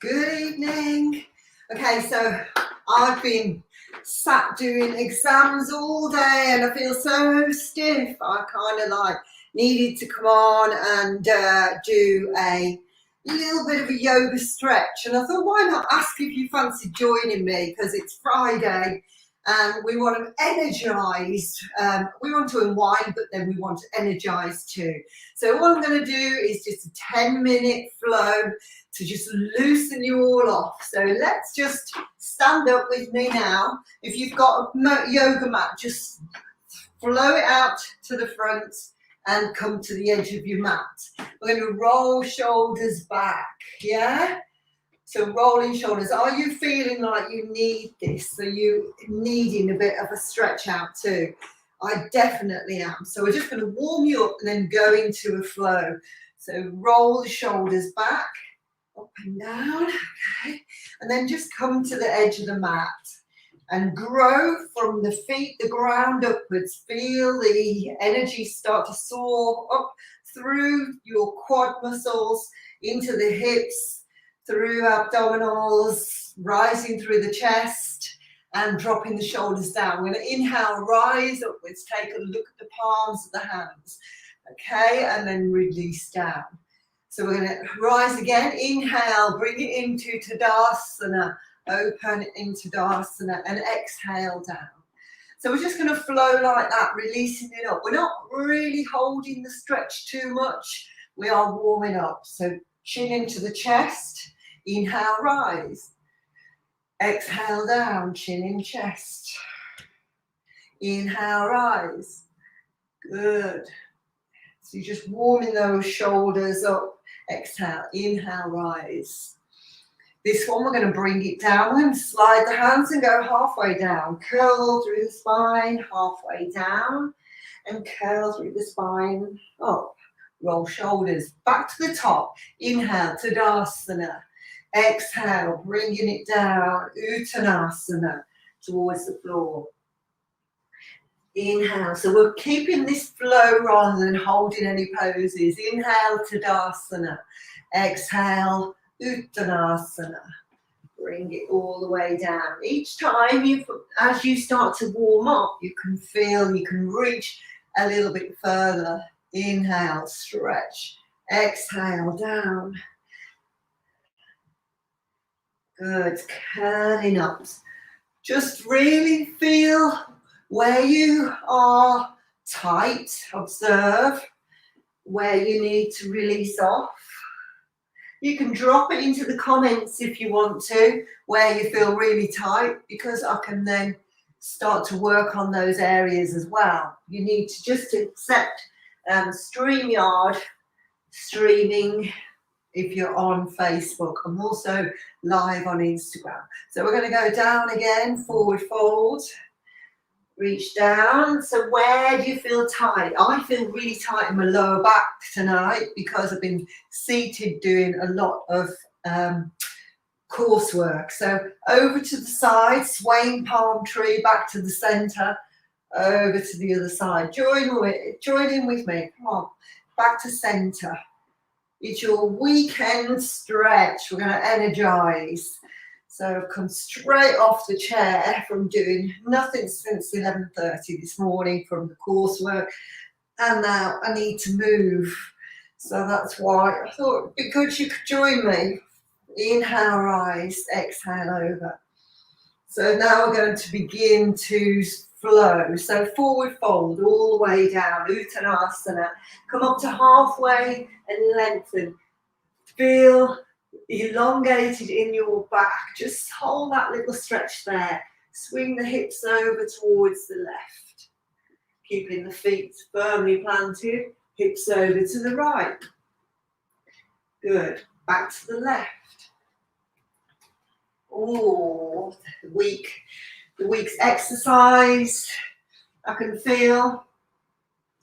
Good evening. Okay, so I've been sat doing exams all day and I feel so stiff. I kind of like needed to come on and do a little bit of a yoga stretch. And I thought, why not ask if you fancy joining me, because it's Friday and we want to energize. We want to unwind, but then we want to energize too. So what I'm going to do is just a 10-minute flow to just loosen you all off. So let's just stand up with me now. If you've got a yoga mat, just flow it out to the front and come to the edge of your mat. We're going to roll shoulders back, yeah? So rolling shoulders. Are you feeling like you need this? Are you needing a bit of a stretch out too? I definitely am. So we're just going to warm you up and then go into a flow. So roll the shoulders back, up and down, okay? And then just come to the edge of the mat and grow from the feet, the ground upwards. Feel the energy start to soar up through your quad muscles, into the hips, through abdominals, rising through the chest and dropping the shoulders down. We're going to inhale, rise upwards, take a look at the palms of the hands, okay, and then release down. So we're going to rise again, inhale, bring it into Tadasana, open into Tadasana and exhale down. So we're just going to flow like that, releasing it up. We're not really holding the stretch too much. We are warming up. So chin into the chest, inhale, rise. Exhale down, chin in chest. Inhale, rise. Good. So you're just warming those shoulders up. Exhale, inhale, rise. This one, we're going to bring it down. We're going to slide the hands and go halfway down. Curl through the spine, halfway down. And curl through the spine, up. Roll shoulders back to the top. Inhale, Tadasana. Exhale, bringing it down. Uttanasana, towards the floor. Inhale. So we're keeping this flow rather than holding any poses. Inhale, Tadasana. Exhale, Uttanasana. Bring it all the way down. Each time, as you start to warm up, you can feel, you can reach a little bit further. Inhale, stretch. Exhale, down. Good, curling up. Just really feel where you are tight. Observe where you need to release off. You can drop it into the comments if you want to, where you feel really tight, because I can then start to work on those areas as well. You need to just accept StreamYard streaming if you're on Facebook. I'm also live on Instagram. So we're going to go down again, forward fold, reach down. So where do you feel tight? I feel really tight in my lower back tonight because I've been seated doing a lot of coursework. So over to the side, swaying palm tree, back to the center, over to the other side. Join in with me. Come on, back to center. It's your weekend stretch. We're going to energize. So I've come straight off the chair from doing nothing since 11:30 this morning from the coursework, and now I need to move. So that's why I thought it'd be good you could join me. Inhale, rise, exhale over. So now we're going to begin to flow. So forward fold all the way down, Uttanasana. Come up to halfway and lengthen. Feel elongated in your back. Just hold that little stretch there. Swing the hips over towards the left. Keeping the feet firmly planted. Hips over to the right. Good. Back to the left. Oh, the week's exercise, I can feel.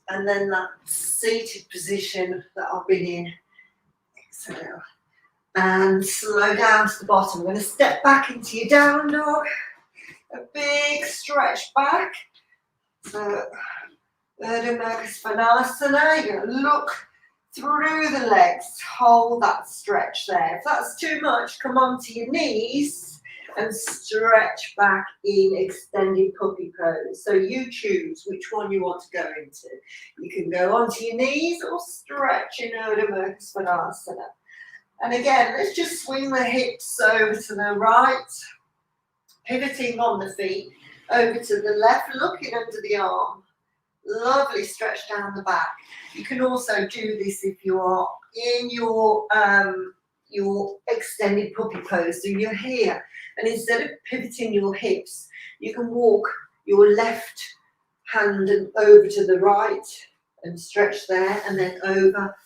And then that seated position that I've been in. Exhale. And slow down to the bottom. We're going to step back into your down dog. A big stretch back. So, Urdhva Svanasana. You're going to look through the legs. Hold that stretch there. If that's too much, come onto your knees and stretch back in extended puppy pose. So you choose which one you want to go into. You can go onto your knees or stretch in Urdhva Svanasana. And again, let's just swing the hips over to the right, pivoting on the feet, over to the left, looking under the arm. Lovely stretch down the back. You can also do this if you are in your extended puppy pose. So you're here, and instead of pivoting your hips, you can walk your left hand and over to the right and stretch there, and then over,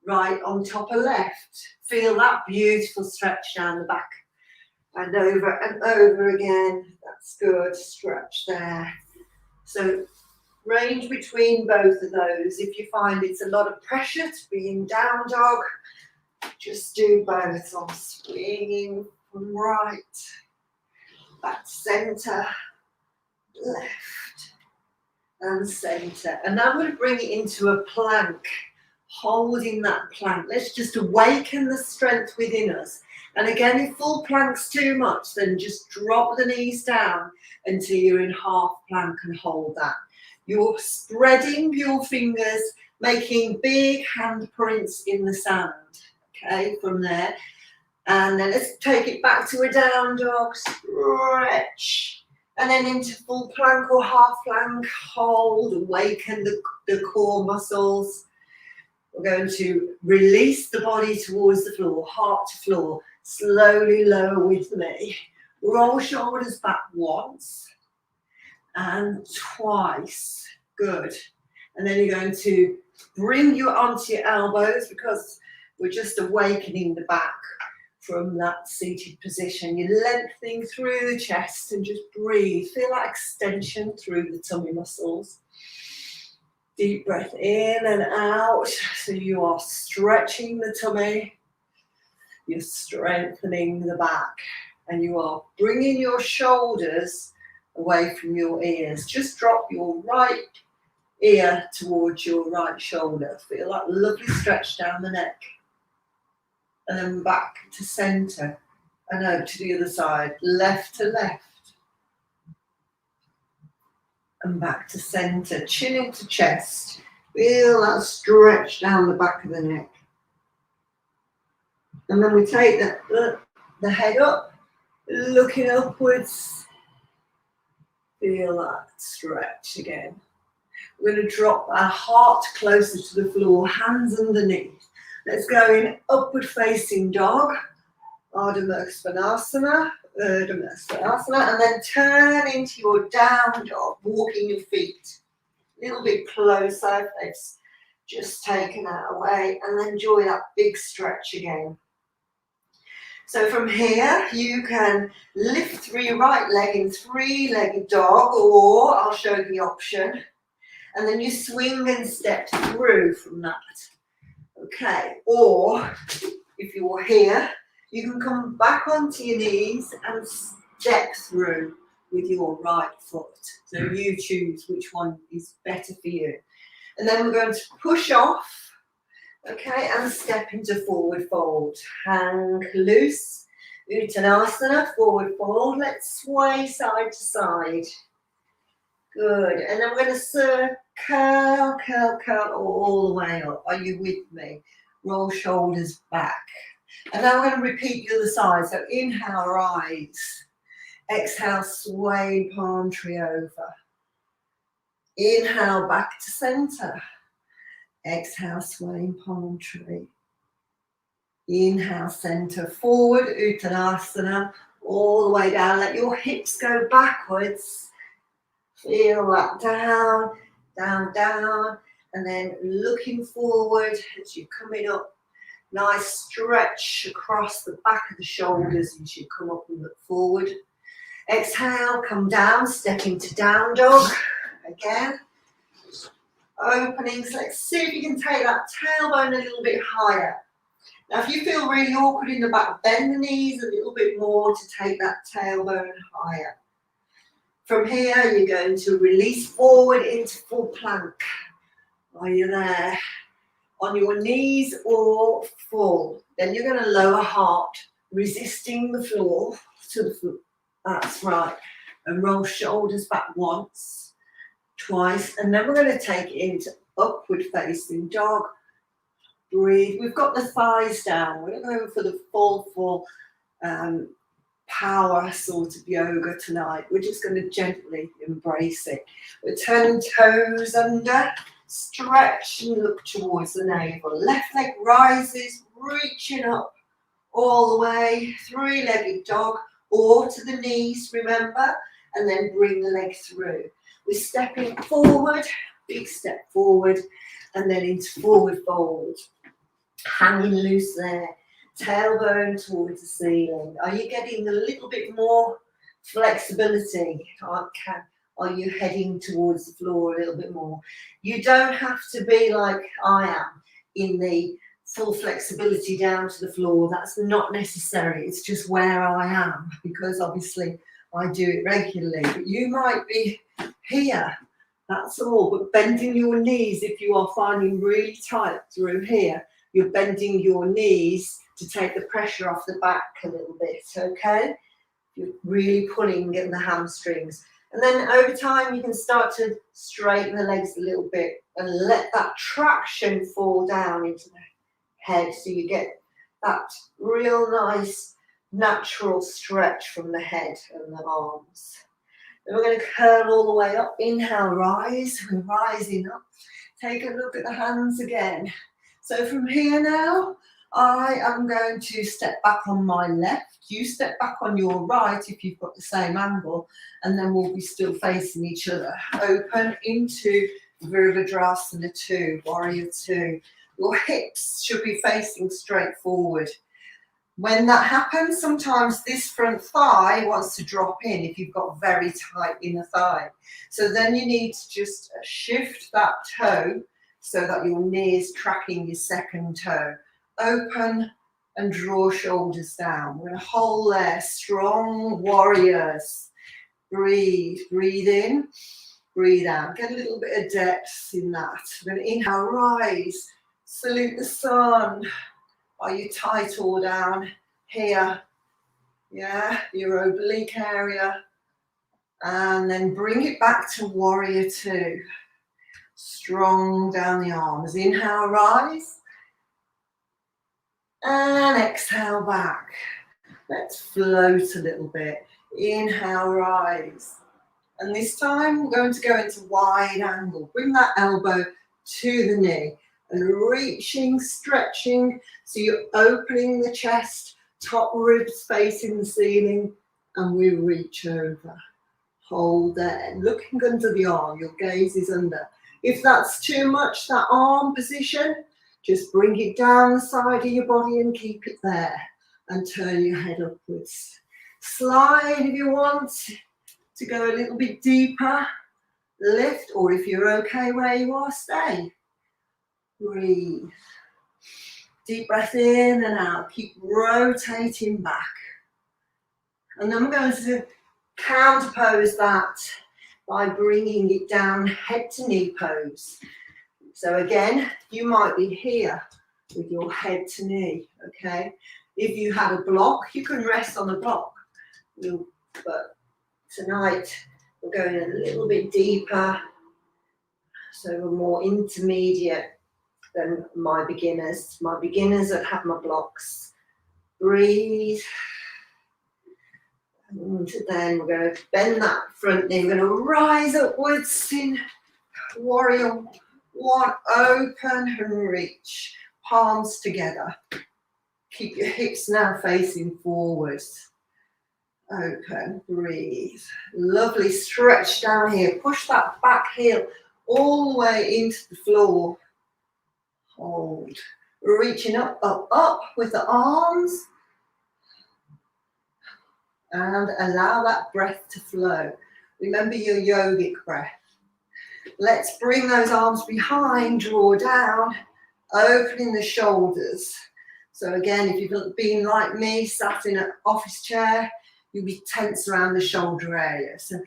right on top of left. Feel that beautiful stretch down the back. And over again. That's good. Stretch there. So range between both of those. If you find it's a lot of pressure to be in down dog, just do both. So I'm swinging from right, back to centre, left and centre. And now I'm going to bring it into a plank, holding that plank. Let's just awaken the strength within us. And again, if full plank's too much, then just drop the knees down until you're in half plank and hold that. You're spreading your fingers, making big handprints in the sand, okay, from there. And then let's take it back to a down dog, stretch, and then into full plank or half plank, hold, awaken the core muscles. We're going to release the body towards the floor, heart to floor, slowly lower with me. Roll shoulders back once and twice. Good. And then you're going to bring you onto your elbows because we're just awakening the back from that seated position. You're lengthening through the chest and just breathe. Feel that extension through the tummy muscles. Deep breath in and out. So you are stretching the tummy. You're strengthening the back. And you are bringing your shoulders away from your ears. Just drop your right ear towards your right shoulder. Feel that lovely stretch down the neck. And then back to centre. And out to the other side. Left to left. And back to centre, chin into chest. Feel that stretch down the back of the neck. And then we take the head up, looking upwards. Feel that stretch again. We're going to drop our heart closer to the floor, hands underneath. Let's go in upward facing dog, Urdhva Svanasana. And then turn into your down dog, walking your feet a little bit closer. Let's just taken that away and then enjoy that big stretch again. So from here, you can lift through your right leg in three-legged dog, or I'll show you the option. And then you swing and step through from that. Okay, or if you're here, you can come back onto your knees and step through with your right foot. So you choose which one is better for you. And then we're going to push off, okay, and step into forward fold. Hang loose, Uttanasana, forward fold. Let's sway side to side. Good. And then we're going to curl all the way up. Are you with me? Roll shoulders back. And now we're going to repeat the other side. So inhale, rise. Exhale, sway palm tree over. Inhale, back to center. Exhale, swaying palm tree. Inhale, center forward, Uttanasana, all the way down. Let your hips go backwards. Feel that down, down, down. And then looking forward as you're coming up. Nice stretch across the back of the shoulders as you come up and look forward. Exhale, come down, step into down dog. Again. Openings. Let's see if you can take that tailbone a little bit higher. Now, if you feel really awkward in the back, bend the knees a little bit more to take that tailbone higher. From here, you're going to release forward into full plank. Are you there? on your knees or full. Then you're going to lower heart, resisting the floor to the floor. That's right. And roll shoulders back once, twice, and then we're going to take it into upward facing dog. Breathe. We've got the thighs down. We're going for the full power sort of yoga tonight. We're just going to gently embrace it. We're turning toes under, stretch and look towards the navel. Left leg rises, reaching up all the way, three-legged dog, or to the knees, remember, and then bring the leg through. We're stepping forward, big step forward, and then into forward fold. Hanging loose there, tailbone towards the ceiling. Are you getting a little bit more flexibility? Are you heading towards the floor a little bit more? You don't have to be like I am in the full flexibility down to the floor. That's not necessary. It's just where I am, because obviously I do it regularly. But you might be here, that's all. But bending your knees, if you are finding really tight through here, you're bending your knees to take the pressure off the back a little bit, okay? You're really pulling at the hamstrings. And then over time, you can start to straighten the legs a little bit and let that traction fall down into the head, so you get that real nice natural stretch from the head and the arms. Then we're going to curl all the way up. Inhale, rise. We're rising up. Take a look at the hands again. So from here now, I am going to step back on my left. You step back on your right if you've got the same angle, and then we'll be still facing each other. Open into Virabhadrasana 2, Warrior 2. Your hips should be facing straight forward. When that happens, sometimes this front thigh wants to drop in if you've got very tight inner thigh. So then you need to just shift that toe so that your knee is tracking your second toe. Open and draw shoulders down. We're going to hold there. Strong warriors. Breathe. Breathe in. Breathe out. Get a little bit of depth in that. We're going to inhale, rise. Salute the sun. Are you tight or down here? Yeah, your oblique area. And then bring it back to warrior 2. Strong down the arms. Inhale, rise. And exhale back. Let's float a little bit. Inhale, rise. And this time we're going to go into wide angle. Bring that elbow to the knee. And reaching, stretching, so you're opening the chest, top ribs facing the ceiling, and we reach over. Hold there, looking under the arm, your gaze is under. If that's too much, that arm position, just bring it down the side of your body and keep it there, and turn your head upwards. Slide if you want to go a little bit deeper, lift, or if you're okay where you are, stay. Breathe. Deep breath in and out. Keep rotating back. And then we're going to counterpose that by bringing it down head to knee pose. So again, you might be here with your head to knee, okay? If you had a block, you can rest on the block. But tonight, we're going a little bit deeper. So we're more intermediate than my beginners. My beginners that have my blocks. Breathe. And then we're going to bend that front knee. We're going to rise upwards in warrior 1. Open and reach. Palms together. Keep your hips now facing forwards. Open, breathe. Lovely stretch down here. Push that back heel all the way into the floor. Hold. Reaching up, up, up with the arms. And allow that breath to flow. Remember your yogic breath. Let's bring those arms behind, draw down, opening the shoulders. So again, if you've been like me, sat in an office chair, you'll be tense around the shoulder area. So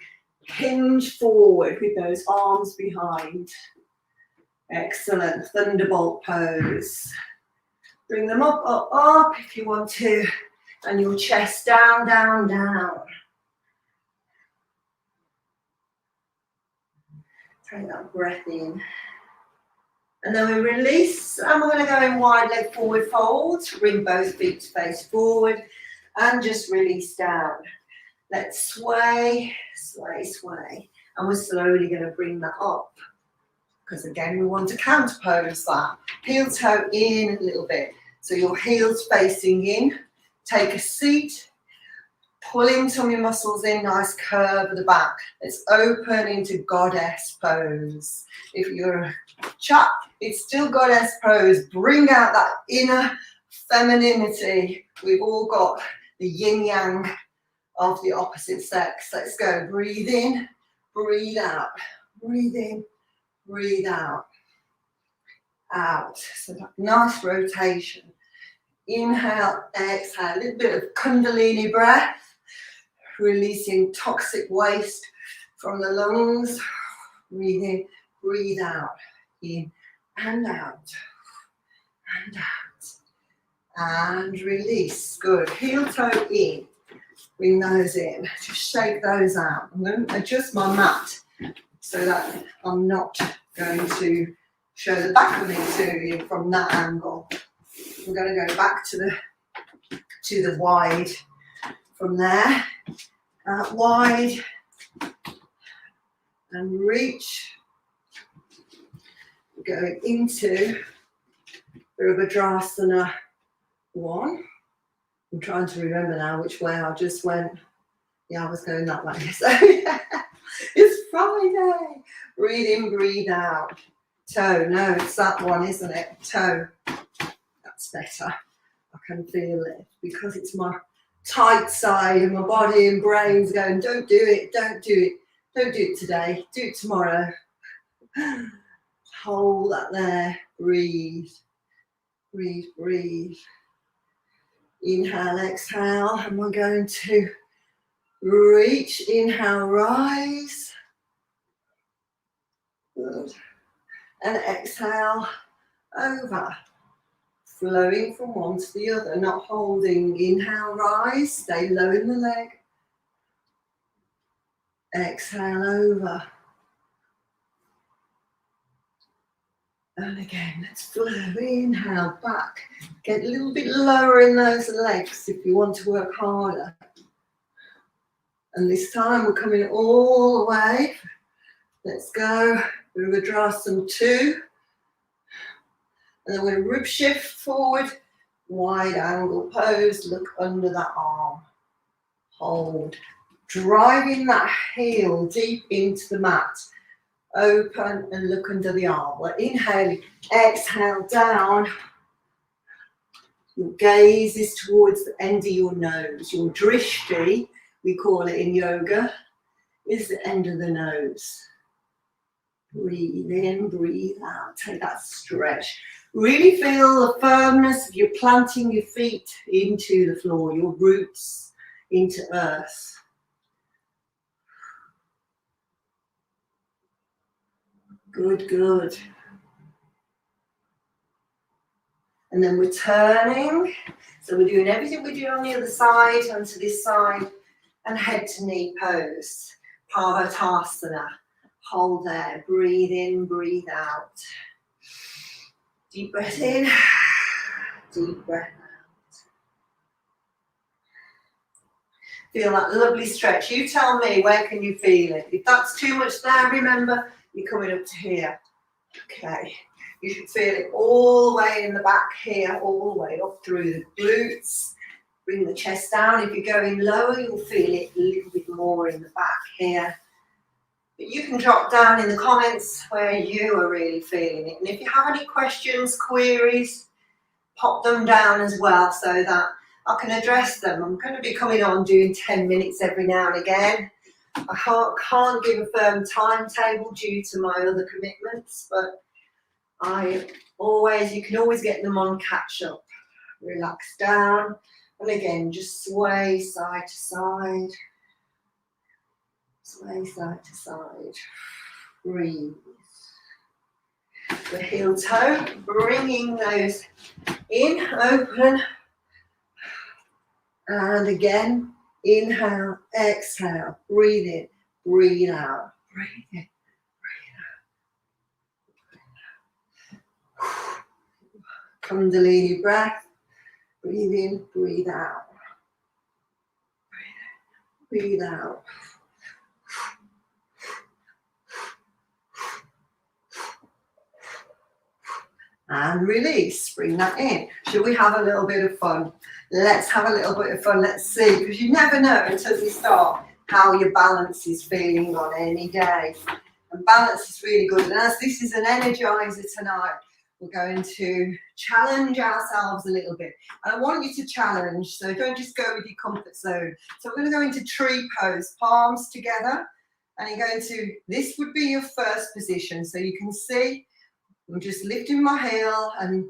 hinge forward with those arms behind. Excellent. Thunderbolt pose. Bring them up, up, up if you want to. And your chest down, down, down. Take that breath in. And then we release, and we're going to go in wide leg forward fold. Bring both feet to face forward and just release down. Let's sway, sway, sway. And we're slowly going to bring that up. Because again, we want to counter pose that. Heel toe in a little bit. So your heels facing in. Take a seat. Pulling tummy muscles in, nice curve of the back. Let's open into goddess pose. If you're a chap, it's still goddess pose. Bring out that inner femininity. We've all got the yin yang of the opposite sex. Let's go. Breathe in, breathe out. Breathe in, breathe out. Out. So that nice rotation. Inhale, exhale. A little bit of Kundalini breath. Releasing toxic waste from the lungs. Breathe in, breathe out. In and out. And out. And release. Good. Heel toe in. Bring those in. Just shake those out. I'm going to adjust my mat so that I'm not going to show the back of it to you from that angle. I'm going to go back to the wide from there. Out wide and reach. Going into Virabhadrasana 1. I'm trying to remember now which way I just went. Yeah, I was going that way. So yeah, it's Friday. Breathe in, breathe out. Toe. No, it's that one, isn't it? Toe. That's better. I can feel it because it's my tight side and my body and brain's going, don't do it, don't do it, don't do it today, do it tomorrow. Hold that there, breathe, breathe, breathe. Inhale, exhale, and we're going to reach, inhale, rise. Good. And exhale, over. Flowing from one to the other, not holding. Inhale, rise, stay low in the leg. Exhale, over. And again, let's flow. Inhale, back. Get a little bit lower in those legs if you want to work harder. And this time we're coming all the way. Let's go. Virabhadrasana 2. And then we're going to rib shift forward, wide angle pose, look under that arm, hold, driving that heel deep into the mat, open and look under the arm. We're inhaling, exhale down, your gaze is towards the end of your nose, your drishti, we call it in yoga, is the end of the nose. Breathe in, breathe out, take that stretch. Really feel the firmness of you planting your feet into the floor, your roots into earth. Good, good. And then we're turning. So we're doing everything we do on the other side, onto this side, and head to knee pose. Parvatasana. Hold there, breathe in, breathe out. Deep breath in, deep breath out. Feel that lovely stretch. You tell me, where can you feel it? If that's too much there, remember, you're coming up to here. Okay, you should feel it all the way in the back here, all the way up through the glutes. Bring the chest down. If you're going lower, you'll feel it a little bit more in the back here. But you can drop down in the comments where you are really feeling it. And if you have any questions, queries, pop them down as well so that I can address them. I'm going to be coming on doing 10 minutes every now and again. I can't give a firm timetable due to my other commitments, but you can always get them on catch up. Relax down. And again, just sway side to side. Sway side to side. Breathe. the heel toe, bringing those in, open, and again, inhale, exhale, breathe in, breathe out, breathe in, breathe out. Kundalini breath, breathe in, breathe out, breathe out. And release, bring that in. Should we have a little bit of fun? Let's have a little bit of fun. Let's see, because you never know until you start how your balance is feeling on any day. And balance is really good. And as this is an energizer tonight, we're going to challenge ourselves a little bit. And I want you to challenge, so don't just go with your comfort zone. So we're going to go into tree pose, palms together. And you're going to, this would be your first position. So you can see, I'm just lifting my heel and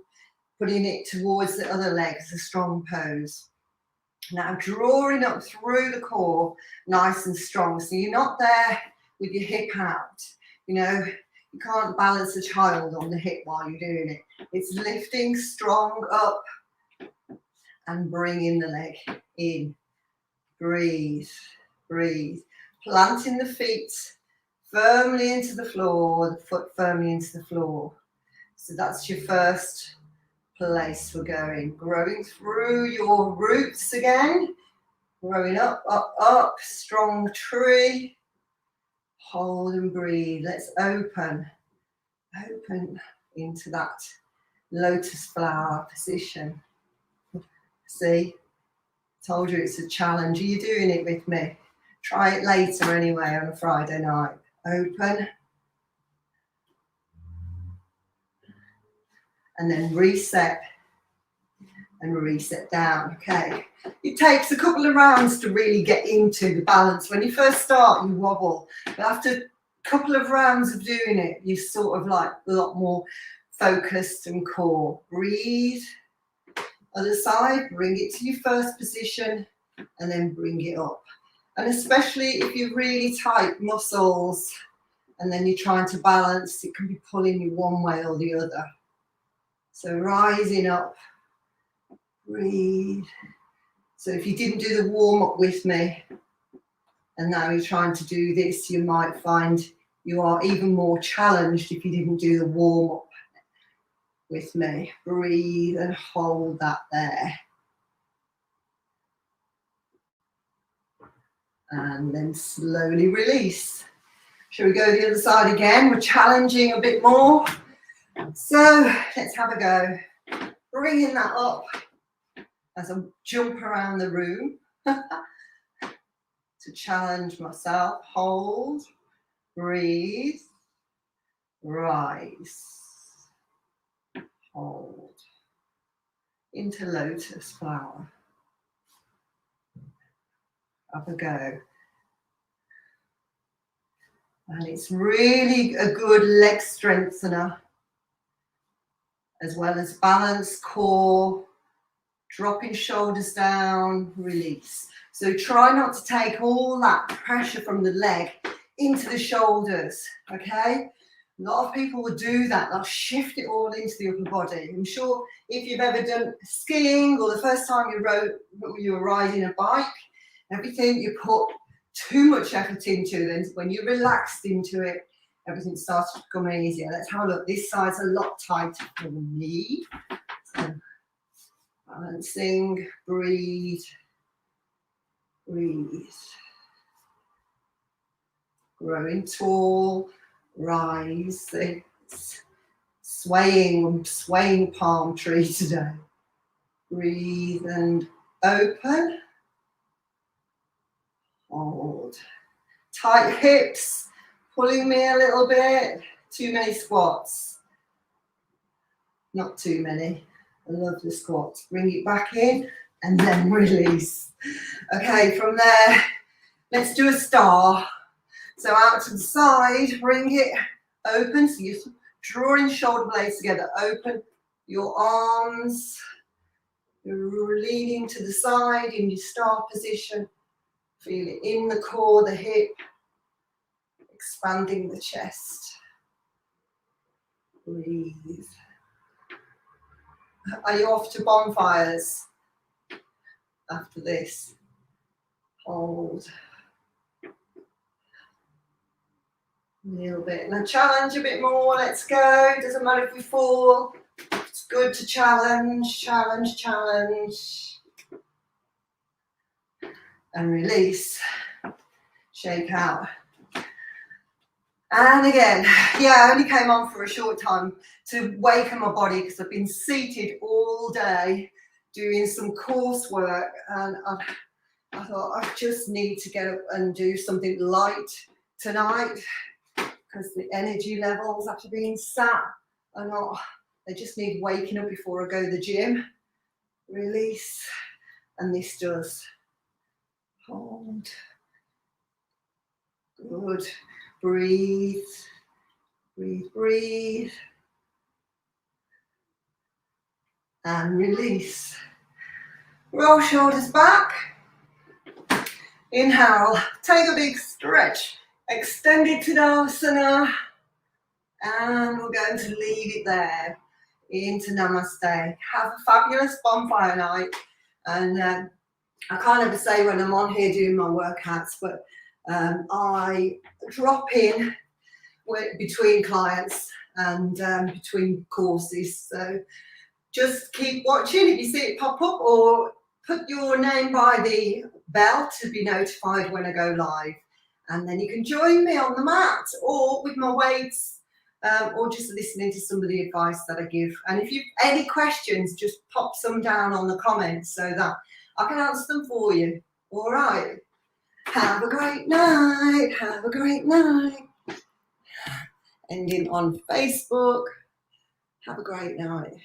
putting it towards the other leg as a strong pose. Now drawing up through the core, nice and strong. So you're not there with your hip out. You know, you can't balance a child on the hip while you're doing it. It's lifting strong up and bringing the leg in. Breathe, breathe. Planting the feet firmly into the floor, the foot firmly into the floor. So that's your first place we're going. Growing through your roots again. Growing up, up, up. Strong tree. Hold and breathe. Let's open. Open into that lotus flower position. See? Told you it's a challenge. Are you doing it with me? Try it later anyway on a Friday night. Open. And then reset and reset down. Okay, it takes a couple of rounds to really get into the balance. When you first start, you wobble, but after a couple of rounds of doing it, you're sort of like a lot more focused and core. Breathe. Other side, bring it to your first position and then bring it up. And especially if you're really tight muscles and then you're trying to balance, it can be pulling you one way or the other. So rising up, breathe. So if you didn't do the warm up with me and now you're trying to do this, you might find you are even more challenged if you didn't do the warm up with me. Breathe and hold that there. And then slowly release. Shall we go the other side again? We're challenging a bit more. So let's have a go. Bringing that up as I jump around the room to challenge myself. Hold, breathe, rise, hold. Into lotus flower. Have a go. And it's really a good leg strengthener, as well as balance, core, dropping shoulders down, release. So try not to take all that pressure from the leg into the shoulders, okay? A lot of people will do that. They'll shift it all into the upper body. I'm sure if you've ever done skiing or the first time you were riding a bike, everything you put too much effort into, then when you relaxed into it, everything starts to become easier. Let's have a look. This side's a lot tighter for me. So, balancing, breathe, breathe. Growing tall, rise. It's swaying palm tree today. Breathe and open. Hold. Tight hips, pulling me a little bit. Too many squats. Not too many. I love the squats. Bring it back in and then release. Okay, from there, let's do a star. So out to the side, bring it open. So you're drawing shoulder blades together. Open your arms. You're leaning to the side in your star position. Feel it in the core, the hip, expanding the chest. Breathe. Are you off to bonfires after this? Hold. A little bit. Now challenge a bit more. Let's go. Doesn't matter if we fall. It's good to challenge, challenge, challenge. And release. Shake out. And again, yeah, I only came on for a short time to waken my body because I've been seated all day doing some coursework, and I thought I just need to get up and do something light tonight because the energy levels after being sat are not, they just need waking up before I go to the gym. Release, and this does. Hold. Good. Breathe. Breathe, breathe. And release. Roll shoulders back. Inhale. Take a big stretch. Extended Tadasana. And we're going to leave it there. Into Namaste. Have a fabulous bonfire night. And I can't ever say when I'm on here doing my workouts, but I drop in between clients and between courses. So just keep watching. If you see it pop up, or put your name by the bell to be notified when I go live. And then you can join me on the mat or with my weights, or just listening to some of the advice that I give. And if you've any questions, just pop some down on the comments so that I can answer them for you. All right. Have a great night. Have a great night. Ending on Facebook. Have a great night.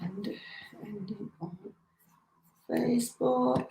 And ending on Facebook.